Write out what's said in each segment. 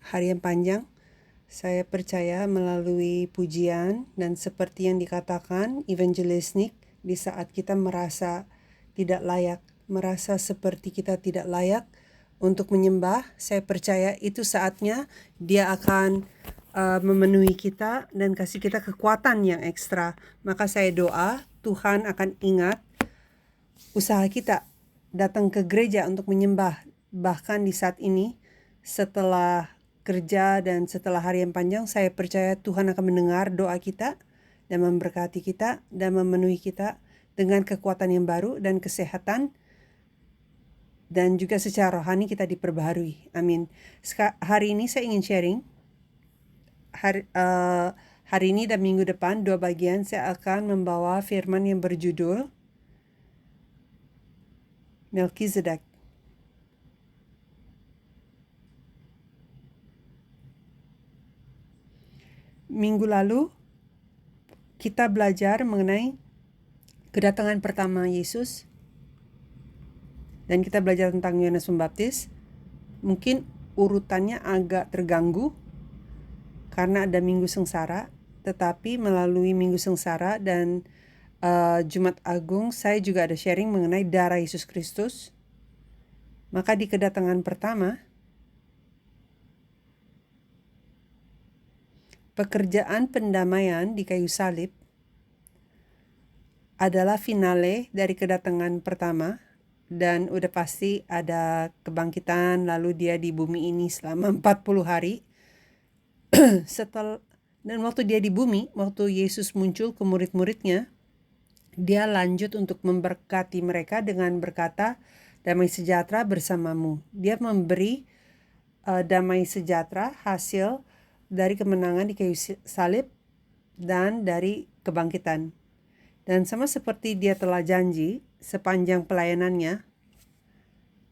harian panjang. Saya percaya melalui pujian dan seperti yang dikatakan Evangelist Nick, di saat kita merasa tidak layak, merasa seperti kita tidak layak untuk menyembah, saya percaya itu saatnya dia akan memenuhi kita dan kasih kita kekuatan yang ekstra. Maka saya doa Tuhan akan ingat usaha kita datang ke gereja untuk menyembah. Bahkan di saat ini, setelah kerja dan setelah hari yang panjang, saya percaya Tuhan akan mendengar doa kita dan memberkati kita dan memenuhi kita dengan kekuatan yang baru dan kesehatan, dan juga secara rohani kita diperbaharui. Amin. Hari ini saya ingin sharing. Hari ini dan minggu depan 2 bagian saya akan membawa firman yang berjudul Melkizedek. Minggu lalu kita belajar mengenai kedatangan pertama Yesus dan kita belajar tentang Yohanes Pembaptis. Mungkin urutannya agak terganggu karena ada Minggu Sengsara, tetapi melalui Minggu Sengsara dan Jumat Agung saya juga ada sharing mengenai darah Yesus Kristus. Maka di kedatangan pertama, pekerjaan pendamaian di kayu salib adalah finale dari kedatangan pertama, dan udah pasti ada kebangkitan, lalu dia di bumi ini selama 40 hari. Dan waktu dia di bumi, waktu Yesus muncul ke murid-muridnya, dia lanjut untuk memberkati mereka dengan berkata, damai sejahtera bersamamu. Dia memberi damai sejahtera hasil dari kemenangan di kayu salib dan dari kebangkitan. Dan sama seperti dia telah janji sepanjang pelayanannya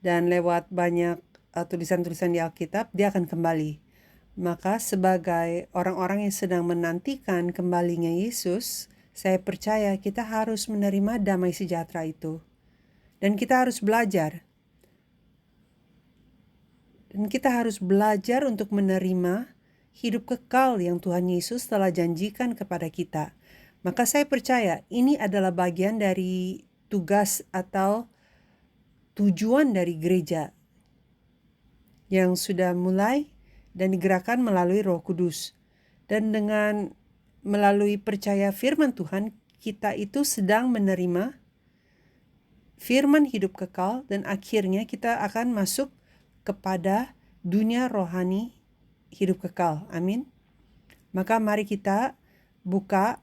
dan lewat banyak tulisan-tulisan di Alkitab, dia akan kembali. Maka sebagai orang-orang yang sedang menantikan kembalinya Yesus, saya percaya kita harus menerima damai sejahtera itu. Dan kita harus belajar. Dan kita harus belajar untuk menerima hidup kekal yang Tuhan Yesus telah janjikan kepada kita. Maka saya percaya ini adalah bagian dari tugas atau tujuan dari gereja yang sudah mulai dan digerakkan melalui Roh Kudus. Dan dengan melalui percaya firman Tuhan, kita itu sedang menerima firman hidup kekal dan akhirnya kita akan masuk kepada dunia rohani hidup kekal. Amin. Maka mari kita buka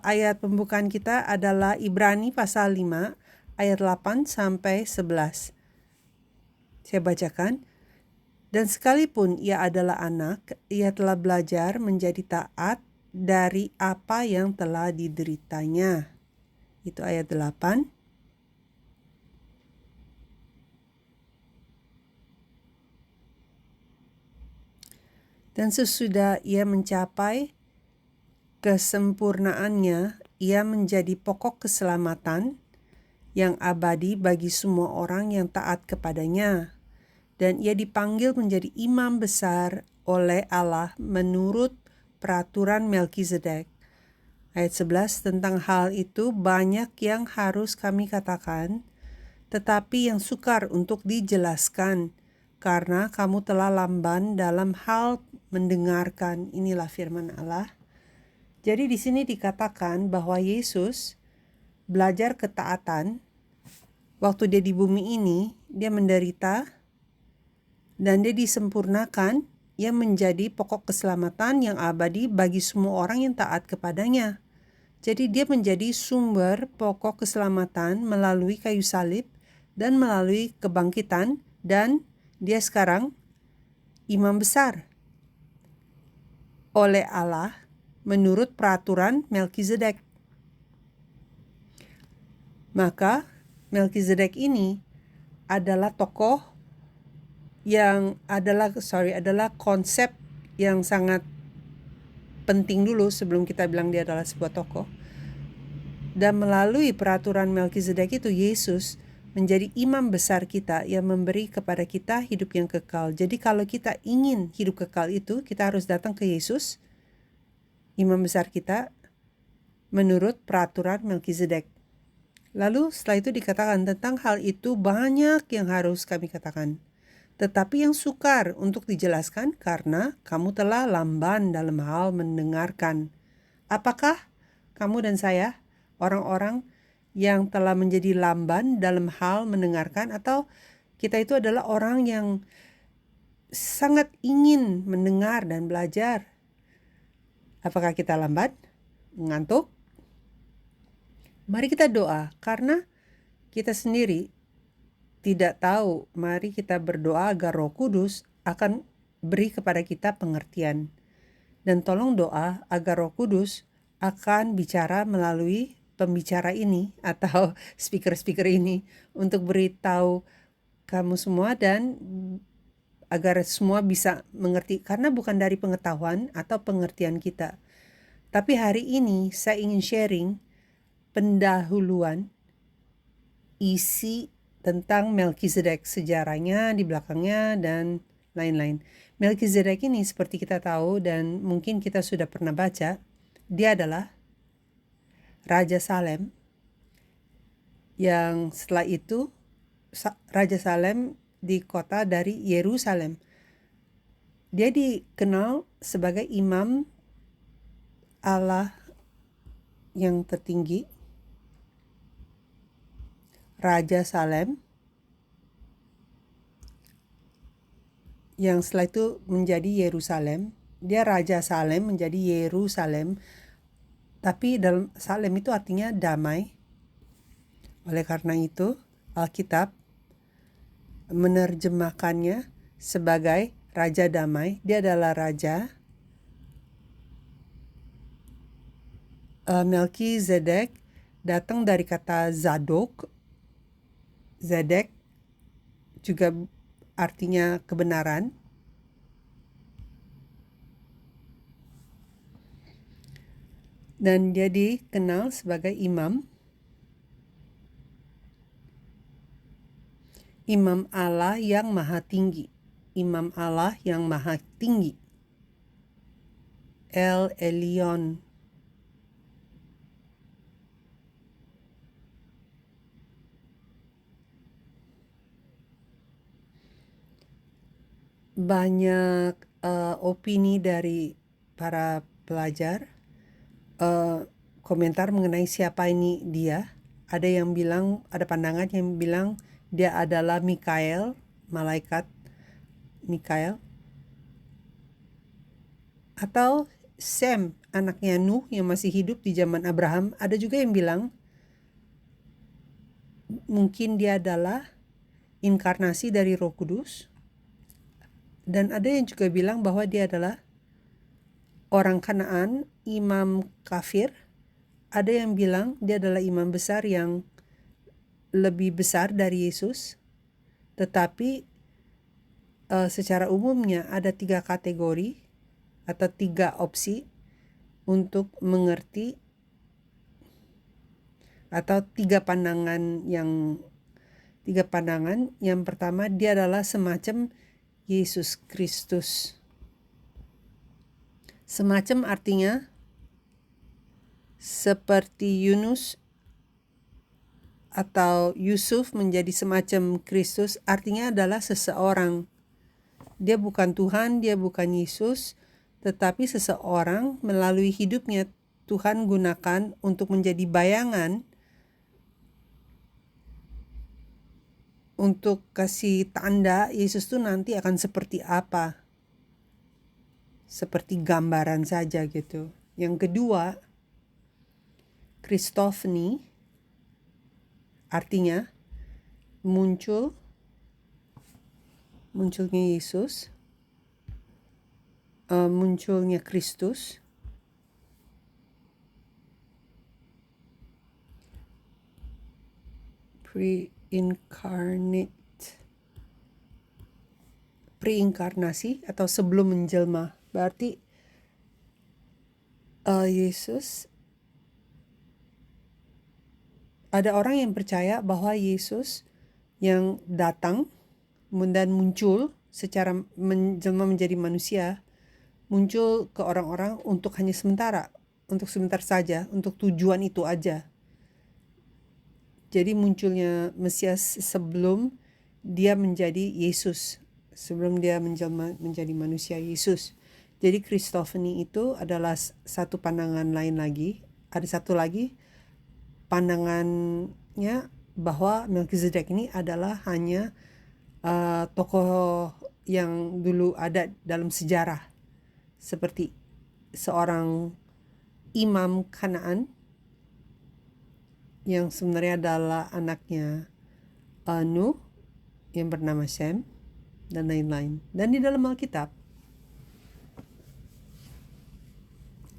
ayat pembukaan kita adalah Ibrani pasal 5 ayat 8 sampai 11. Saya bacakan. Dan sekalipun ia adalah anak, ia telah belajar menjadi taat dari apa yang telah dideritanya. Itu ayat 8. Dan sesudah ia mencapai kesempurnaannya, ia menjadi pokok keselamatan yang abadi bagi semua orang yang taat kepadanya. Dan ia dipanggil menjadi imam besar oleh Allah menurut peraturan Melkizedek. Ayat 11, tentang hal itu banyak yang harus kami katakan, tetapi yang sukar untuk dijelaskan, karena kamu telah lamban dalam hal mendengarkan. Inilah firman Allah. Jadi di sini dikatakan bahwa Yesus belajar ketaatan. Waktu dia di bumi ini, dia menderita dan dia disempurnakan yang menjadi pokok keselamatan yang abadi bagi semua orang yang taat kepadanya. Jadi dia menjadi sumber pokok keselamatan melalui kayu salib dan melalui kebangkitan, dan dia sekarang imam besar oleh Allah menurut peraturan Melkizedek. Maka Melkizedek ini adalah tokoh yang adalah konsep yang sangat penting dulu sebelum kita bilang dia adalah sebuah tokoh. Dan melalui peraturan Melkizedek itu Yesus menjadi imam besar kita yang memberi kepada kita hidup yang kekal. Jadi kalau kita ingin hidup kekal itu, kita harus datang ke Yesus, imam besar kita, menurut peraturan Melkizedek. Lalu setelah itu dikatakan tentang hal itu banyak yang harus kami katakan. Tetapi yang sukar untuk dijelaskan karena kamu telah lamban dalam hal mendengarkan. Apakah kamu dan saya orang-orang yang telah menjadi lamban dalam hal mendengarkan, atau kita itu adalah orang yang sangat ingin mendengar dan belajar? Apakah kita lambat? Ngantuk? Mari kita doa, karena kita sendiri tidak tahu. Mari kita berdoa agar Roh Kudus akan beri kepada kita pengertian. Dan tolong doa agar Roh Kudus akan bicara melalui pembicara ini atau speaker-speaker ini untuk beritahu kamu semua dan agar semua bisa mengerti, karena bukan dari pengetahuan atau pengertian kita. Tapi hari ini saya ingin sharing pendahuluan isi tentang Melkizedek, sejarahnya di belakangnya dan lain-lain. Melkizedek ini seperti kita tahu dan mungkin kita sudah pernah baca, dia adalah Raja Salem yang setelah itu Raja Salem di kota dari Yerusalem. Dia dikenal sebagai imam Allah yang tertinggi, Raja Salem, yang setelah itu menjadi Yerusalem. Dia Raja Salem menjadi Yerusalem, tapi dalam Salem itu artinya damai. Oleh karena itu Alkitab menerjemahkannya sebagai Raja Damai. Dia adalah Raja. Melkizedek datang dari kata Zadok. Zedek juga artinya kebenaran. Dan dia dikenal sebagai imam. Imam Allah yang maha tinggi. Imam Allah yang maha tinggi. El Elyon. Banyak opini dari para pelajar, komentar mengenai siapa ini dia. Ada yang bilang, ada pandangan yang bilang dia adalah Mikael, malaikat Mikael, atau Sem, anaknya Nuh yang masih hidup di zaman Abraham. Ada juga yang bilang mungkin dia adalah inkarnasi dari Roh Kudus. Dan ada yang juga bilang bahwa dia adalah orang Kanaan, imam kafir. Ada yang bilang dia adalah imam besar yang lebih besar dari Yesus. Tetapi secara umumnya ada 3 kategori atau 3 opsi untuk mengerti, atau 3 pandangan. Yang pertama, dia adalah semacam Yesus Kristus. Semacam artinya seperti Yunus atau Yusuf menjadi semacam Kristus, artinya adalah seseorang. Dia bukan Tuhan, dia bukan Yesus, tetapi seseorang melalui hidupnya Tuhan gunakan untuk menjadi bayangan, untuk kasih tanda Yesus itu nanti akan seperti apa. Seperti gambaran saja gitu. Yang kedua, Kristofni, artinya munculnya Yesus, munculnya Kristus. Preinkarnasi atau sebelum menjelma. Berarti Yesus, ada orang yang percaya bahwa Yesus yang datang dan muncul secara menjelma menjadi manusia, muncul ke orang-orang untuk hanya sementara, untuk sebentar saja, untuk tujuan itu aja. Jadi munculnya Mesias sebelum dia menjadi Yesus, sebelum dia menjelma menjadi manusia Yesus. Jadi Kristofani itu adalah satu pandangan lain lagi. Ada satu lagi pandangannya bahwa Melkizedek ini adalah hanya tokoh yang dulu ada dalam sejarah, seperti seorang imam Kanaan yang sebenarnya adalah anaknya Nuh yang bernama Shem dan lain-lain. Dan di dalam Alkitab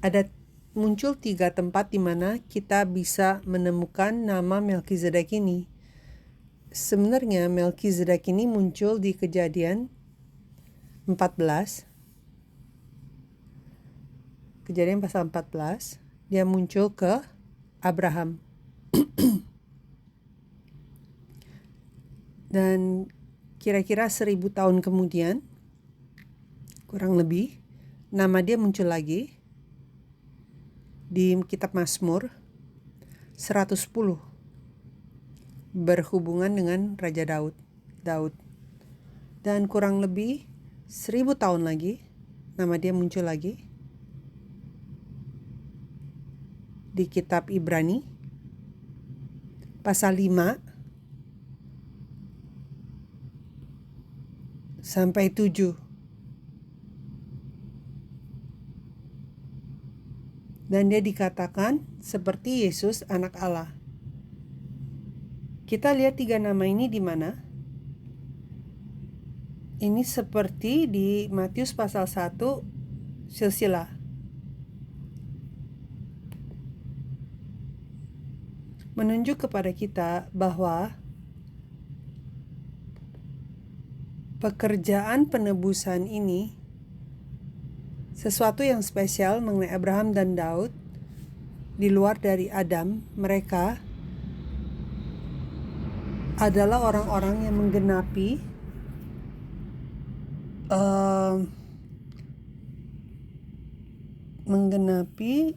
ada muncul 3 tempat di mana kita bisa menemukan nama Melkizedek ini. Sebenarnya Melkizedek ini muncul di Kejadian 14. Kejadian pasal 14, dia muncul ke Abraham. Dan kira-kira 1000 tahun kemudian, kurang lebih, nama dia muncul lagi di kitab Mazmur 110. Berhubungan dengan Raja Daud. Dan kurang lebih 1000 tahun lagi, nama dia muncul lagi di kitab Ibrani pasal 5 sampai 7. Dan dia dikatakan seperti Yesus anak Allah. Kita lihat 3 nama ini di mana? Ini seperti di Matius pasal 1 silsilah. Menunjuk kepada kita bahwa pekerjaan penebusan ini sesuatu yang spesial mengenai Abraham dan Daud di luar dari Adam. Mereka adalah orang-orang yang menggenapi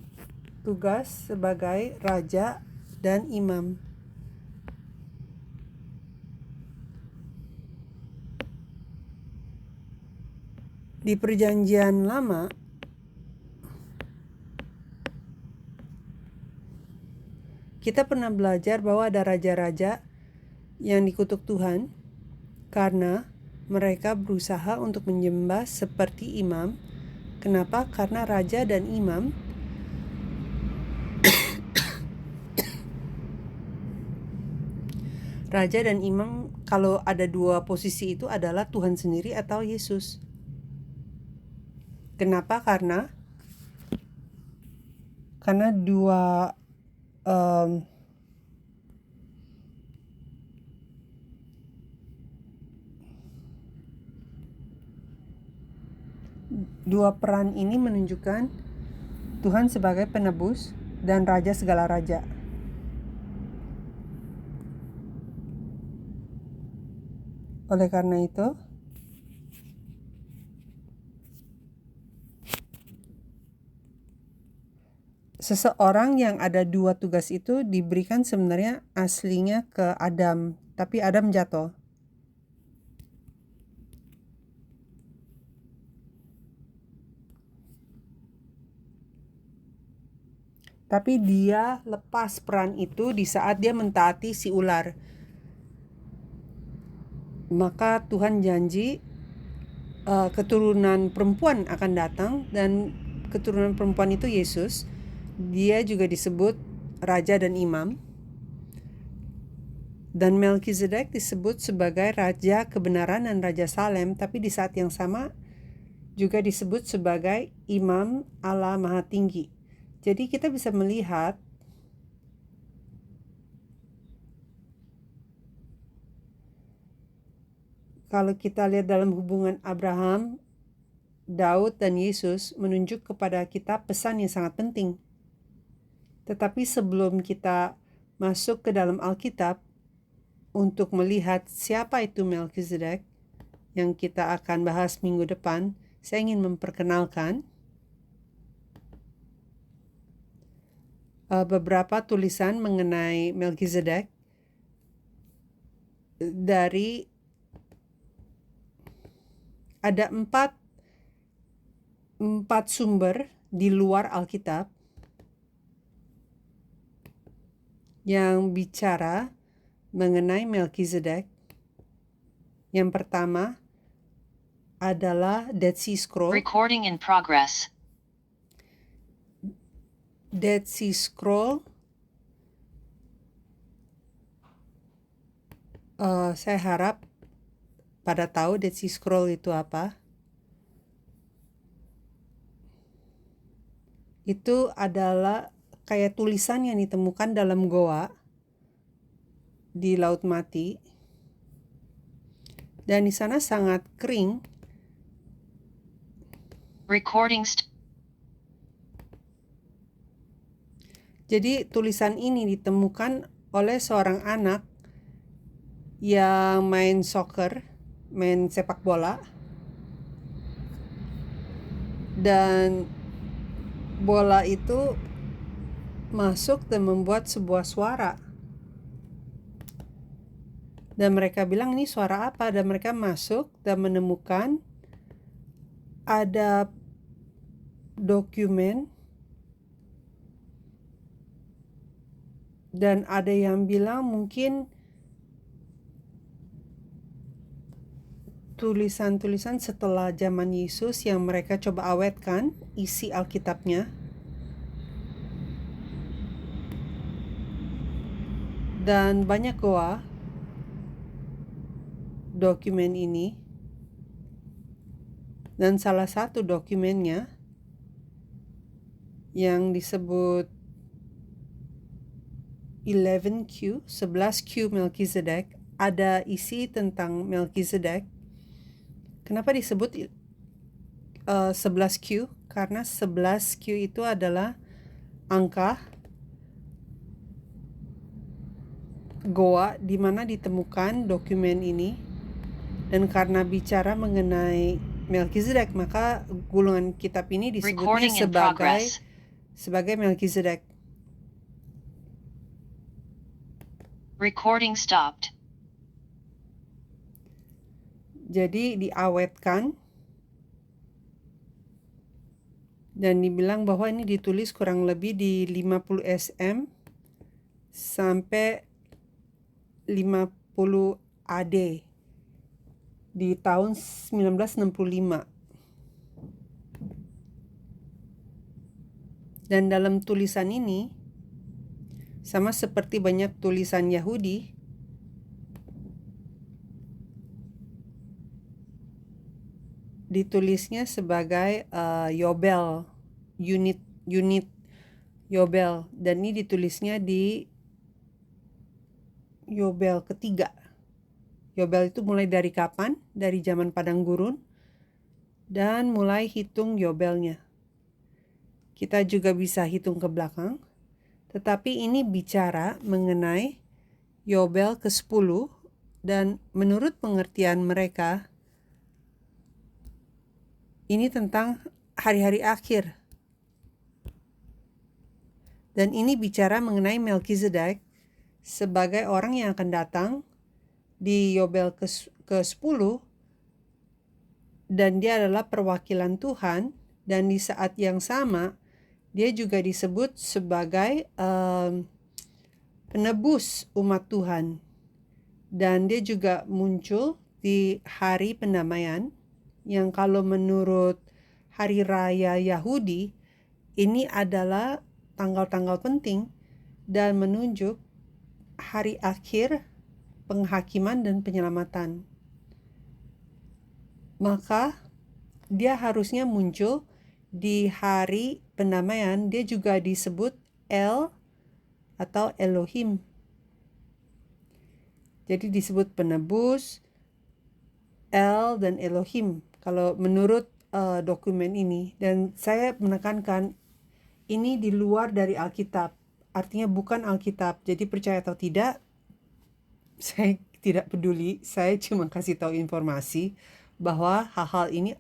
tugas sebagai raja dan imam. Di Perjanjian Lama, kita pernah belajar bahwa ada raja-raja yang dikutuk Tuhan karena mereka berusaha untuk menyembah seperti imam. Kenapa? Karena raja dan imam kalau ada 2 posisi itu adalah Tuhan sendiri atau Yesus. Kenapa? Karena dua peran ini menunjukkan Tuhan sebagai penebus dan raja segala raja. Oleh karena itu, seseorang yang ada 2 tugas itu diberikan sebenarnya aslinya ke Adam, tapi Adam jatuh. Tapi dia lepas peran itu di saat dia mentaati si ular. Maka Tuhan janji keturunan perempuan akan datang, dan keturunan perempuan itu Yesus. Dia juga disebut raja dan imam. Dan Melkizedek disebut sebagai raja kebenaran dan raja Salem, tapi di saat yang sama juga disebut sebagai imam Allah Maha Tinggi. Jadi kita bisa melihat kalau kita lihat dalam hubungan Abraham, Daud, dan Yesus menunjuk kepada kita pesan yang sangat penting. Tetapi sebelum kita masuk ke dalam Alkitab, untuk melihat siapa itu Melkizedek yang kita akan bahas minggu depan, saya ingin memperkenalkan beberapa tulisan mengenai Melkizedek dari ada empat sumber di luar Alkitab yang bicara mengenai Melkizedek. Yang pertama adalah Dead Sea Scroll. Recording in progress. Dead Sea Scroll, saya harap pada tahu Dead Sea Scroll itu apa. Itu adalah kayak tulisan yang ditemukan dalam goa di Laut Mati, dan di sana sangat kering. Jadi tulisan ini ditemukan oleh seorang anak yang main soccer, main sepak bola, dan bola itu masuk dan membuat sebuah suara. Dan mereka bilang ini suara apa? Dan mereka masuk dan menemukan ada dokumen, dan ada yang bilang mungkin tulisan-tulisan setelah zaman Yesus yang mereka coba awetkan isi Alkitabnya. Dan banyak goa dokumen ini. Dan salah satu dokumennya yang disebut 11Q Melkizedek, ada isi tentang Melkizedek. Kenapa disebut 11Q? Karena 11Q itu adalah angka goa di mana ditemukan dokumen ini. Dan karena bicara mengenai Melkizedek, maka gulungan kitab ini disebutnya sebagai Melkizedek. Recording stopped. Jadi diawetkan dan dibilang bahwa ini ditulis kurang lebih di 50 SM sampai 50 AD di tahun 1965. Dan dalam tulisan ini, sama seperti banyak tulisan Yahudi, ditulisnya sebagai Yobel, unit Yobel, dan ini ditulisnya di Yobel ketiga. Yobel itu mulai dari kapan? Dari zaman padang gurun, dan mulai hitung Yobelnya. Kita juga bisa hitung ke belakang, tetapi ini bicara mengenai Yobel ke-10, dan menurut pengertian mereka, ini tentang hari-hari akhir. Dan ini bicara mengenai Melkizedek sebagai orang yang akan datang di Yobel ke-10, dan dia adalah perwakilan Tuhan, dan di saat yang sama dia juga disebut sebagai penebus umat Tuhan, dan dia juga muncul di hari pendamaian, yang kalau menurut hari raya Yahudi ini adalah tanggal-tanggal penting dan menunjuk hari akhir penghakiman dan penyelamatan. Maka dia harusnya muncul di hari pendamaian. Dia juga disebut El atau Elohim. Jadi disebut penebus, El dan Elohim kalau menurut dokumen ini. Dan saya menekankan ini di luar dari Alkitab, artinya bukan Alkitab. Jadi percaya atau tidak, saya tidak peduli. Saya cuma kasih tahu informasi bahwa hal-hal ini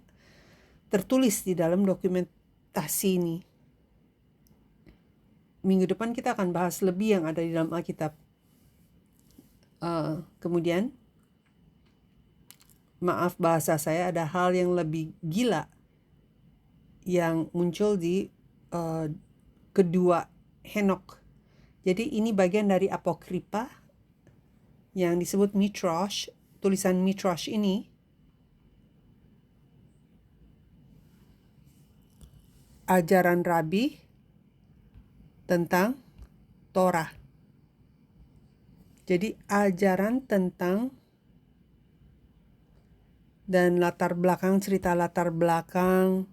tertulis di dalam dokumentasi ini. Minggu depan kita akan bahas lebih yang ada di dalam Alkitab. Kemudian, maaf bahasa saya, ada hal yang lebih gila yang muncul di kedua Henok. Jadi ini bagian dari Apokripa yang disebut Midrash. Tulisan Midrash ini ajaran Rabi tentang Torah. Jadi ajaran tentang dan cerita latar belakang,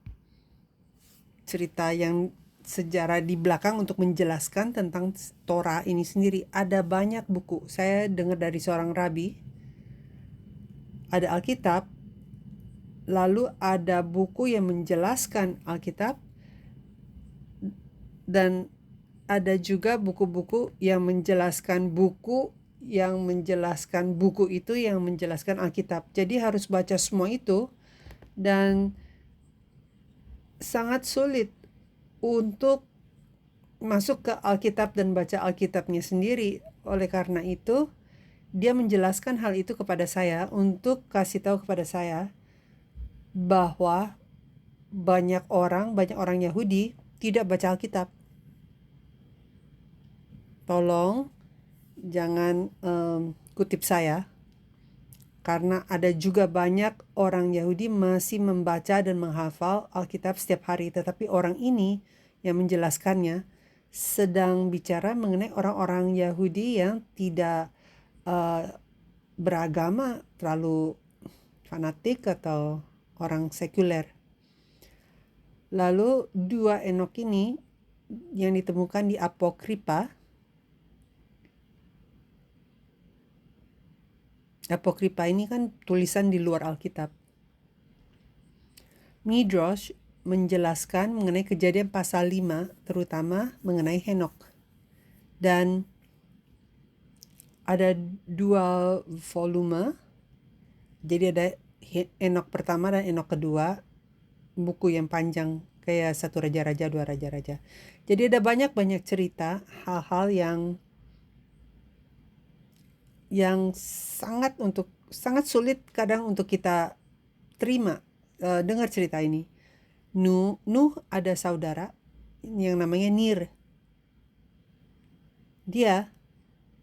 cerita yang sejarah di belakang untuk menjelaskan tentang Torah ini sendiri. Ada banyak buku. Saya dengar dari seorang rabi, ada Alkitab, lalu ada buku yang menjelaskan Alkitab, dan ada juga buku-buku yang menjelaskan buku itu yang menjelaskan Alkitab. Jadi harus baca semua itu, dan sangat sulit untuk masuk ke Alkitab dan baca Alkitabnya sendiri. Oleh karena itu, dia menjelaskan hal itu kepada saya untuk kasih tahu kepada saya bahwa banyak orang Yahudi tidak baca Alkitab. Tolong jangan kutip saya, karena ada juga banyak orang Yahudi masih membaca dan menghafal Alkitab setiap hari. Tetapi orang ini yang menjelaskannya sedang bicara mengenai orang-orang Yahudi yang tidak beragama, terlalu fanatik atau orang sekuler. Lalu dua Henok ini yang ditemukan di Apokripa. Apokripa ini kan tulisan di luar Alkitab. Midrash menjelaskan mengenai Kejadian pasal 5, terutama mengenai Henok. Dan ada 2 volume. Jadi ada Henok pertama dan Henok kedua, buku yang panjang kayak 1 Raja-Raja, 2 Raja-Raja. Jadi ada banyak cerita, hal-hal yang sangat sulit kadang untuk kita terima. Dengar cerita ini. Nuh ada saudara yang namanya Nir. Dia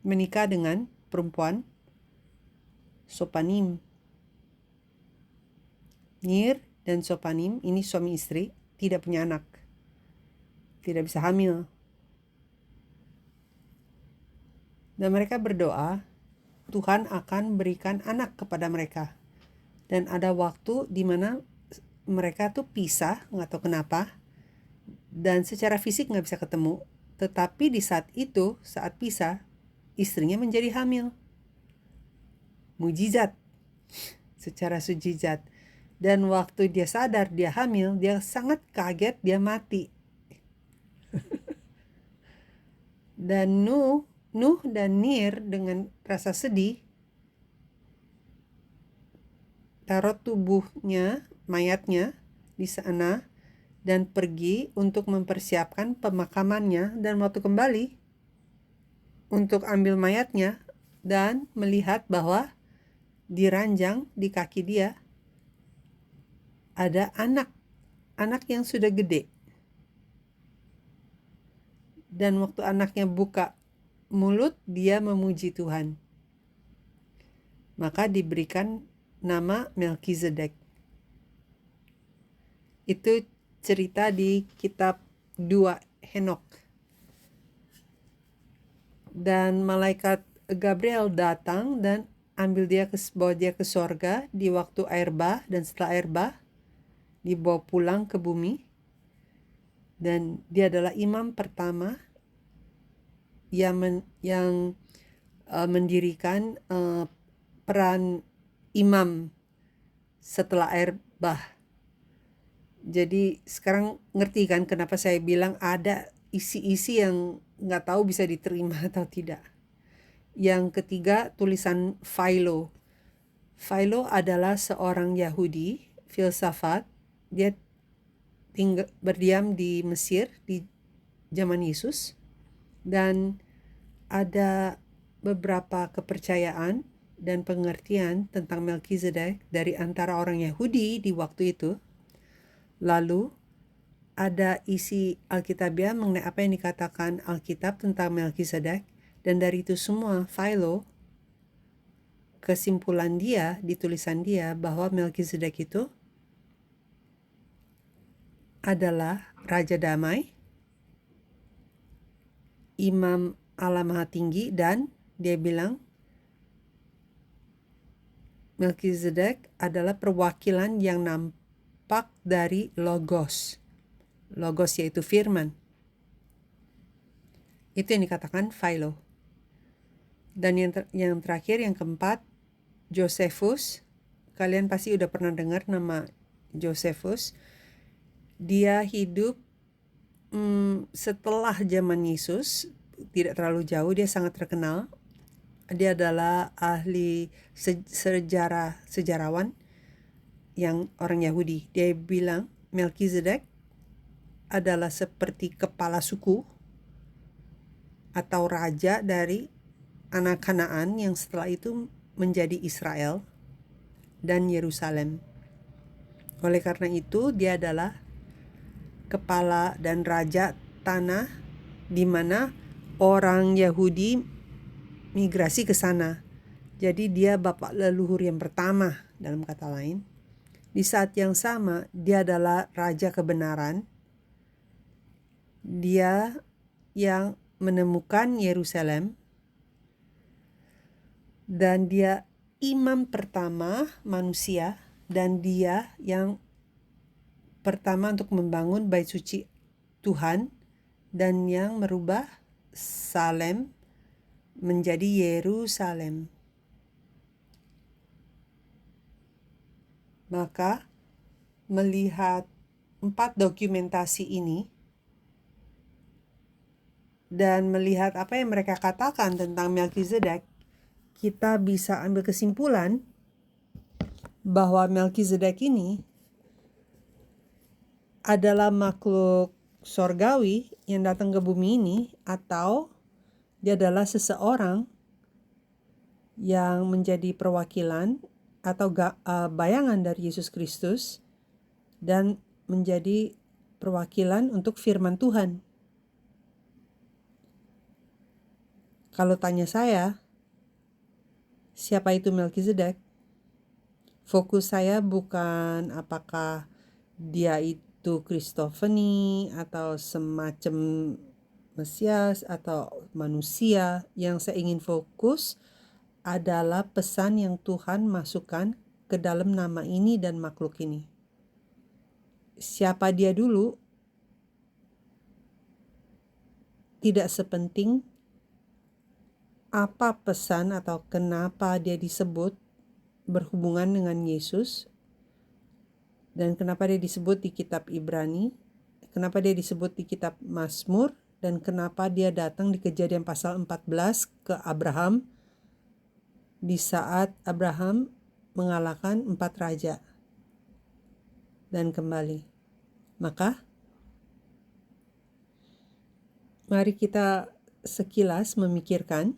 menikah dengan perempuan Sopanim. Nir dan Sopanim ini suami istri, tidak punya anak, tidak bisa hamil. Dan mereka berdoa Tuhan akan berikan anak kepada mereka. Dan ada waktu di mana mereka tuh pisah, nggak tahu kenapa, dan secara fisik nggak bisa ketemu. Tetapi di saat itu, saat pisah, istrinya menjadi hamil. Mujizat, secara sujizat. Dan waktu dia sadar dia hamil, dia sangat kaget, dia mati. Dan Nuh dan Nir dengan rasa sedih taruh tubuhnya, mayatnya di sana dan pergi untuk mempersiapkan pemakamannya. Dan waktu kembali untuk ambil mayatnya dan melihat bahwa di ranjang di kaki dia ada anak yang sudah gede. Dan waktu anaknya buka mulut, dia memuji Tuhan. Maka diberikan nama Melkizedek. Itu cerita di kitab 2 Henok. Dan malaikat Gabriel datang dan bawa dia ke sorga di waktu air bah, dan setelah air bah dibawa pulang ke bumi. Dan dia adalah imam pertama yang mendirikan peran imam setelah air bah. Jadi sekarang ngerti kan kenapa saya bilang ada isi-isi yang nggak tahu bisa diterima atau tidak. Yang ketiga, tulisan Philo. Philo adalah seorang Yahudi, filsafat. Dia berdiam di Mesir di zaman Yesus, dan ada beberapa kepercayaan dan pengertian tentang Melkizedek dari antara orang Yahudi di waktu itu. Lalu ada isi Alkitabiah mengenai apa yang dikatakan Alkitab tentang Melkizedek, dan dari itu semua Philo, kesimpulan dia di tulisan dia bahwa Melkizedek itu adalah Raja Damai, Imam Allah Maha Tinggi, dan dia bilang Melkizedek adalah perwakilan yang nampak dari Logos. Logos yaitu firman. Itu yang dikatakan Philo. Dan yang terakhir, yang keempat, Josephus. Kalian pasti udah pernah dengar nama Josephus. Dia hidup setelah zaman Yesus, tidak terlalu jauh. Dia sangat terkenal. Dia adalah ahli sejarawan yang orang Yahudi. Dia bilang Melkizedek adalah seperti kepala suku atau raja dari anak Kanaan yang setelah itu menjadi Israel dan Yerusalem. Oleh karena itu, dia adalah kepala dan raja tanah di mana orang Yahudi migrasi ke sana. Jadi dia bapak leluhur yang pertama, dalam kata lain. Di saat yang sama, dia adalah raja kebenaran. Dia yang menemukan Yerusalem, dan dia imam pertama manusia, dan dia yang pertama untuk membangun bait suci Tuhan, dan yang merubah Salem menjadi Yerusalem. Maka melihat 4 dokumentasi ini dan melihat apa yang mereka katakan tentang Melkizedek, kita bisa ambil kesimpulan bahwa Melkizedek ini adalah makhluk sorgawi yang datang ke bumi ini, atau dia adalah seseorang yang menjadi perwakilan atau bayangan dari Yesus Kristus dan menjadi perwakilan untuk firman Tuhan. Kalau tanya saya, siapa itu Melkizedek? Fokus saya bukan apakah dia itu Kristofani atau semacam Mesias atau manusia. Yang saya ingin fokus adalah pesan yang Tuhan masukkan ke dalam nama ini dan makhluk ini. Siapa dia dulu tidak sepenting apa pesan atau kenapa dia disebut berhubungan dengan Yesus, dan kenapa dia disebut di kitab Ibrani, kenapa dia disebut di kitab Mazmur, dan kenapa dia datang di Kejadian pasal 14 ke Abraham di saat Abraham mengalahkan 4 raja dan kembali. Maka mari kita sekilas memikirkan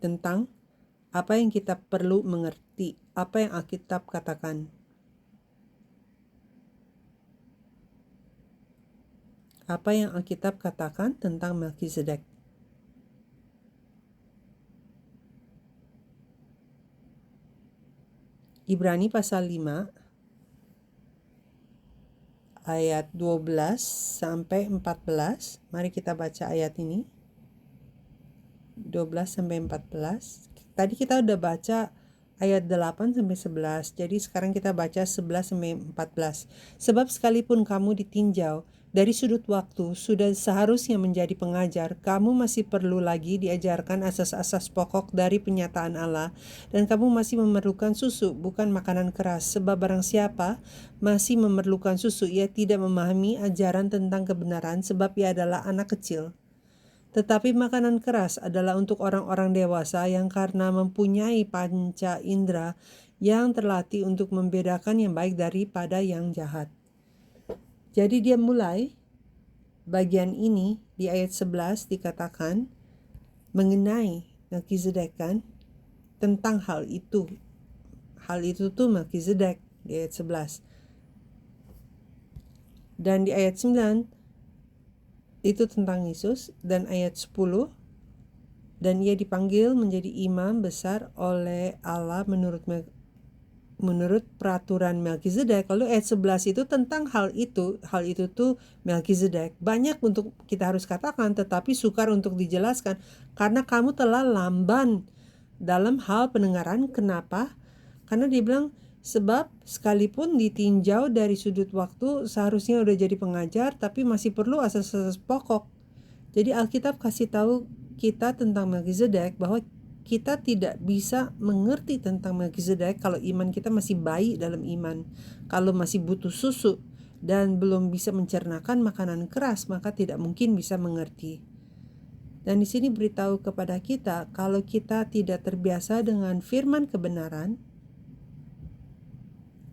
tentang apa yang kita perlu mengerti, apa yang Alkitab katakan. Apa yang Alkitab katakan tentang Melkizedek. Ibrani pasal 5 ayat 12 sampai 14. Mari kita baca ayat ini. 12 sampai 14. Tadi kita udah baca ayat 8 sampai 11. Jadi sekarang kita baca 11 sampai 14. Sebab sekalipun kamu ditinjau dari sudut waktu, sudah seharusnya menjadi pengajar, kamu masih perlu lagi diajarkan asas-asas pokok dari penyataan Allah, dan kamu masih memerlukan susu, bukan makanan keras. Sebab barang siapa masih memerlukan susu, ia tidak memahami ajaran tentang kebenaran, sebab ia adalah anak kecil. Tetapi makanan keras adalah untuk orang-orang dewasa yang karena mempunyai panca indera yang terlatih untuk membedakan yang baik daripada yang jahat. Jadi dia mulai bagian ini di ayat 11 dikatakan mengenai Melkizedek kan, tentang hal itu. Hal itu tuh Melkizedek di ayat 11. Dan di ayat 9 itu tentang Yesus, dan ayat 10 dan ia dipanggil menjadi imam besar oleh Allah menurut peraturan Melkizedek. Lalu ayat 11 itu tentang hal itu tuh Melkizedek. Banyak untuk kita harus katakan, tetapi sukar untuk dijelaskan karena kamu telah lamban dalam hal pendengaran. Kenapa? Karena dia bilang, sebab sekalipun ditinjau dari sudut waktu seharusnya udah jadi pengajar, tapi masih perlu asas-asas pokok. Jadi Alkitab kasih tahu kita tentang Melkizedek bahwa kita tidak bisa mengerti tentang Melkizedek kalau iman kita masih bayi dalam iman. Kalau masih butuh susu dan belum bisa mencernakan makanan keras, maka tidak mungkin bisa mengerti. Dan di sini beritahu kepada kita, kalau kita tidak terbiasa dengan firman kebenaran,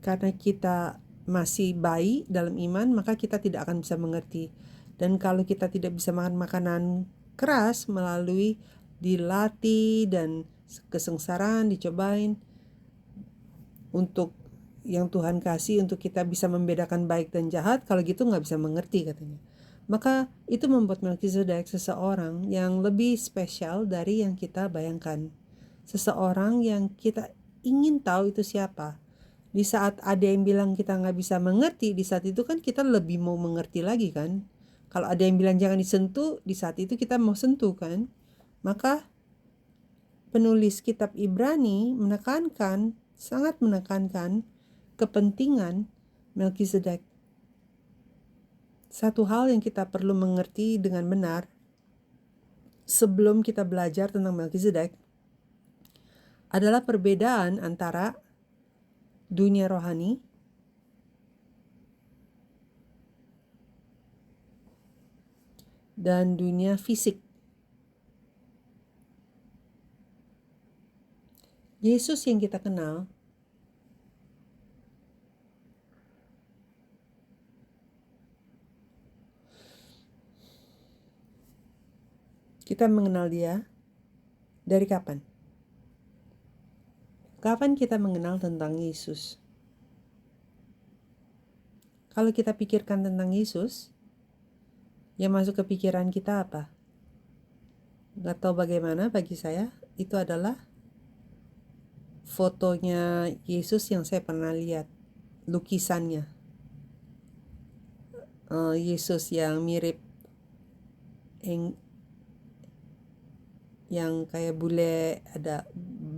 karena kita masih bayi dalam iman, maka kita tidak akan bisa mengerti. Dan kalau kita tidak bisa makan makanan keras melalui dilatih dan kesengsaraan, dicobain untuk yang Tuhan kasih untuk kita bisa membedakan baik dan jahat, kalau gitu nggak bisa mengerti katanya. Maka itu membuat Melkizedek seseorang yang lebih spesial dari yang kita bayangkan. Seseorang yang kita ingin tahu itu siapa. Di saat ada yang bilang kita nggak bisa mengerti, di saat itu kan kita lebih mau mengerti lagi kan. Kalau ada yang bilang jangan disentuh, di saat itu kita mau sentuh kan. Maka penulis kitab Ibrani sangat menekankan kepentingan Melkizedek. Satu hal yang kita perlu mengerti dengan benar sebelum kita belajar tentang Melkizedek adalah perbedaan antara dunia rohani dan dunia fisik. Yesus yang kita kenal kita mengenal dia dari kapan? Kapan kita mengenal tentang Yesus? Kalau kita pikirkan tentang Yesus, yang masuk ke pikiran kita apa? Gak tahu bagaimana, bagi saya itu adalah fotonya Yesus yang saya pernah lihat, lukisannya. Yesus yang mirip yang kayak bule, ada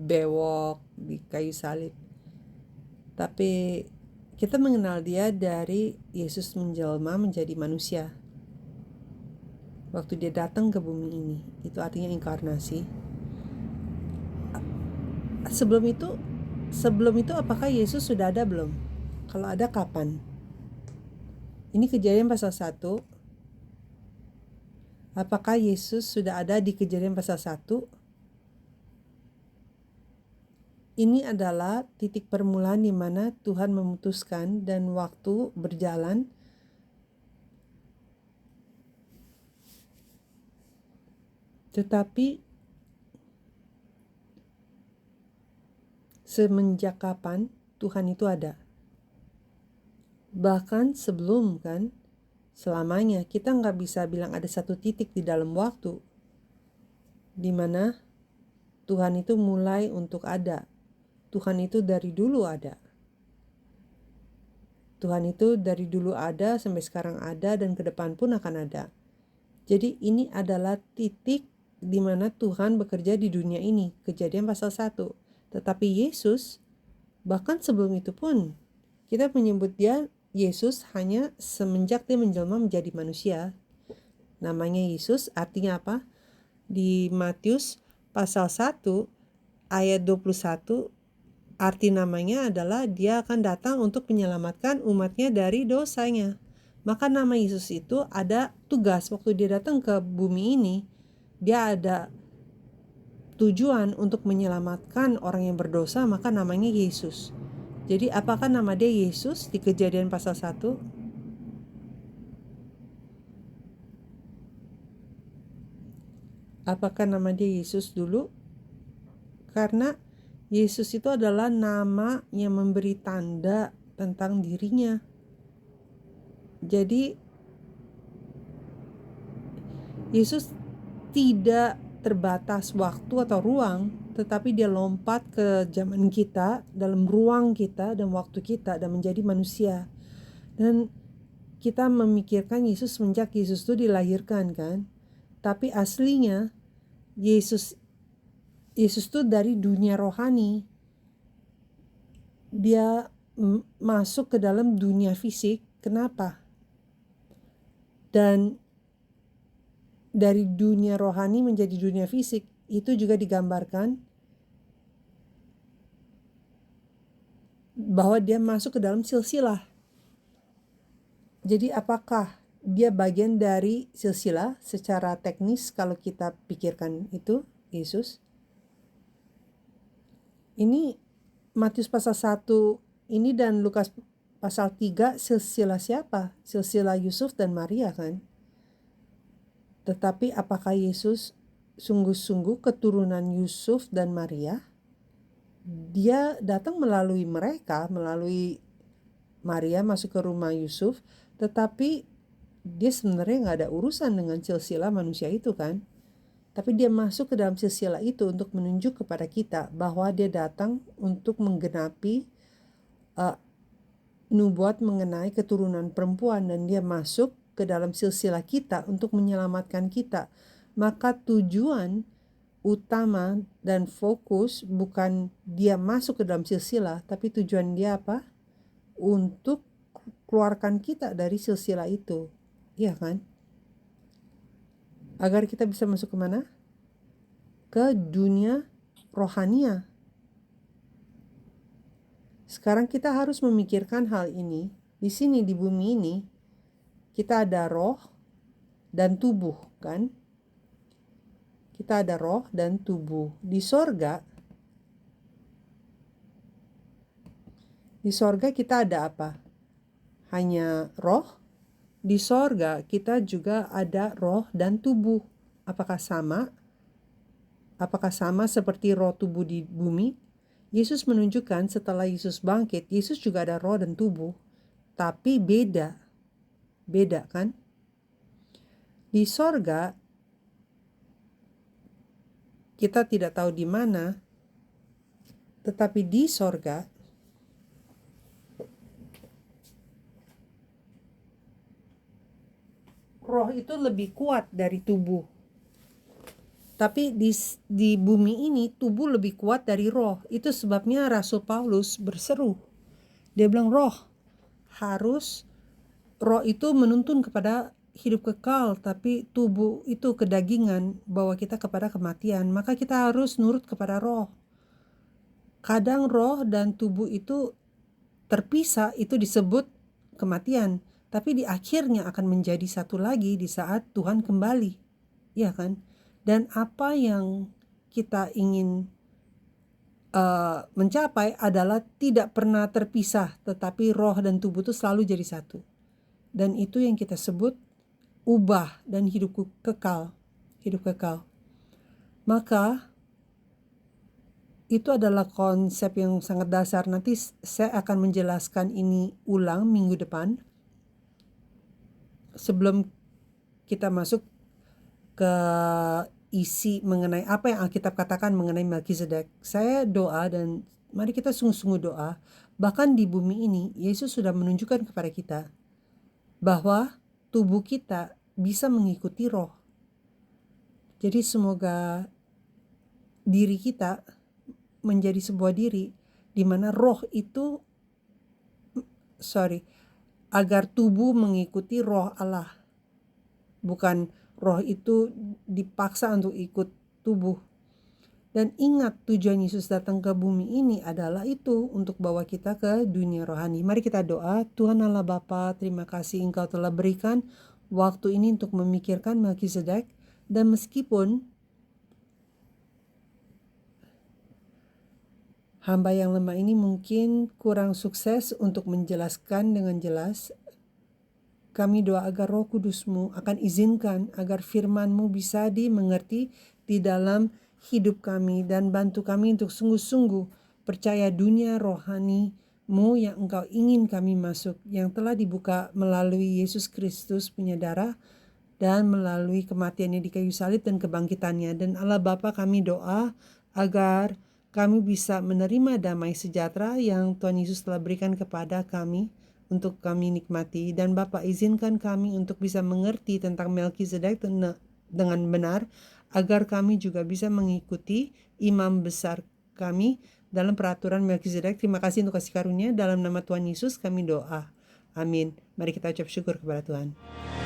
bewok di kayu salib. Tapi kita mengenal dia dari Yesus menjelma menjadi manusia. Waktu dia datang ke bumi ini, itu artinya inkarnasi. Sebelum itu apakah Yesus sudah ada belum? Kalau ada, kapan? Ini Kejadian pasal 1. Apakah Yesus sudah ada di Kejadian pasal 1? Ini adalah titik permulaan di mana Tuhan memutuskan dan waktu berjalan. Tetapi semenjak kapan Tuhan itu ada? Bahkan sebelum kan, selamanya kita nggak bisa bilang ada satu titik di dalam waktu di mana Tuhan itu mulai untuk ada. Tuhan itu dari dulu ada. Tuhan itu dari dulu ada sampai sekarang ada dan ke depan pun akan ada. Jadi ini adalah titik di mana Tuhan bekerja di dunia ini, Kejadian pasal 1. Tetapi Yesus, bahkan sebelum itu pun, kita menyebut dia Yesus hanya semenjak dia menjelma menjadi manusia. Namanya Yesus artinya apa? Di Matius pasal 1 ayat 21, arti namanya adalah dia akan datang untuk menyelamatkan umatnya dari dosanya. Maka nama Yesus itu ada tugas waktu dia datang ke bumi ini. dia ada tujuan untuk menyelamatkan orang yang berdosa, maka namanya Yesus. Jadi apakah nama dia Yesus di Kejadian pasal 1? Apakah nama dia Yesus dulu? Karena Yesus itu adalah nama yang memberi tanda tentang dirinya. Jadi Yesus tidak terbatas waktu atau ruang, tetapi dia lompat ke zaman kita, dalam ruang kita dan waktu kita, dan menjadi manusia. Dan kita memikirkan Yesus semenjak Yesus itu dilahirkan kan, tapi aslinya Yesus itu dari dunia rohani. Dia masuk ke dalam dunia fisik. Kenapa? Dan dari dunia rohani menjadi dunia fisik, itu juga digambarkan bahwa dia masuk ke dalam silsilah. Jadi apakah dia bagian dari silsilah secara teknis kalau kita pikirkan itu Yesus? Ini Matius pasal 1 ini dan Lukas pasal 3 silsilah siapa? Silsilah Yusuf dan Maria kan? Tetapi apakah Yesus sungguh-sungguh keturunan Yusuf dan Maria? Dia datang melalui mereka, melalui Maria masuk ke rumah Yusuf, tetapi dia sebenarnya gak ada urusan dengan silsilah manusia itu kan. Tapi dia masuk ke dalam silsilah itu untuk menunjuk kepada kita bahwa dia datang untuk menggenapi nubuat mengenai keturunan perempuan, dan dia masuk ke dalam silsilah kita untuk menyelamatkan kita. Maka tujuan utama dan fokus bukan dia masuk ke dalam silsilah, tapi tujuan dia apa? Untuk keluarkan kita dari silsilah itu. Iya kan? Agar kita bisa masuk kemana? Ke dunia rohania. Sekarang kita harus memikirkan hal ini. Di sini di bumi ini kita ada roh dan tubuh kan? Kita ada roh dan tubuh. Di sorga kita ada apa? Hanya roh? Di sorga kita juga ada roh dan tubuh. Apakah sama? Apakah sama seperti roh tubuh di bumi? Yesus menunjukkan setelah Yesus bangkit, Yesus juga ada roh dan tubuh. Tapi beda. Beda kan? Di sorga kita tidak tahu di mana, tetapi di sorga roh itu lebih kuat dari tubuh. Tapi di bumi ini tubuh lebih kuat dari roh. Itu sebabnya Rasul Paulus berseru. Dia bilang roh itu menuntun kepada hidup kekal, tapi tubuh itu kedagingan, bawa kita kepada kematian. Maka kita harus nurut kepada roh. Kadang roh dan tubuh itu terpisah, itu disebut kematian. Tapi di akhirnya akan menjadi satu lagi di saat Tuhan kembali. Iya kan? Dan apa yang kita ingin mencapai adalah tidak pernah terpisah, tetapi roh dan tubuh itu selalu jadi satu. Dan itu yang kita sebut ubah dan hidup kekal. Hidup kekal. Maka itu adalah konsep yang sangat dasar. Nanti saya akan menjelaskan ini ulang minggu depan. Sebelum kita masuk ke isi mengenai apa yang Alkitab katakan mengenai Melkisedek, saya doa dan mari kita sungguh-sungguh doa. Bahkan di bumi ini, Yesus sudah menunjukkan kepada kita bahwa tubuh kita bisa mengikuti roh. Jadi semoga diri kita menjadi sebuah diri di mana roh itu agar tubuh mengikuti roh Allah. Bukan roh itu dipaksa untuk ikut tubuh. Dan ingat, tujuan Yesus datang ke bumi ini adalah itu, untuk bawa kita ke dunia rohani. Mari kita doa. Tuhan Allah Bapa, terima kasih Engkau telah berikan waktu ini untuk memikirkan Melkisedek. Dan meskipun hamba yang lemah ini mungkin kurang sukses untuk menjelaskan dengan jelas, kami doa agar Roh Kudus-Mu akan izinkan agar firman-Mu bisa dimengerti di dalam hidup kami dan bantu kami untuk sungguh-sungguh percaya dunia rohani-Mu yang Engkau ingin kami masuk, yang telah dibuka melalui Yesus Kristus punya darah dan melalui kematiannya di kayu salib dan kebangkitannya. Dan Allah Bapa, kami doa agar kami bisa menerima damai sejahtera yang Tuhan Yesus telah berikan kepada kami untuk kami nikmati. Dan Bapa, izinkan kami untuk bisa mengerti tentang Melkizedek dengan benar, agar kami juga bisa mengikuti imam besar kami dalam peraturan Melkizedek. Terima kasih untuk kasih karunia. Dalam nama Tuhan Yesus kami doa. Amin. Mari kita ucap syukur kepada Tuhan.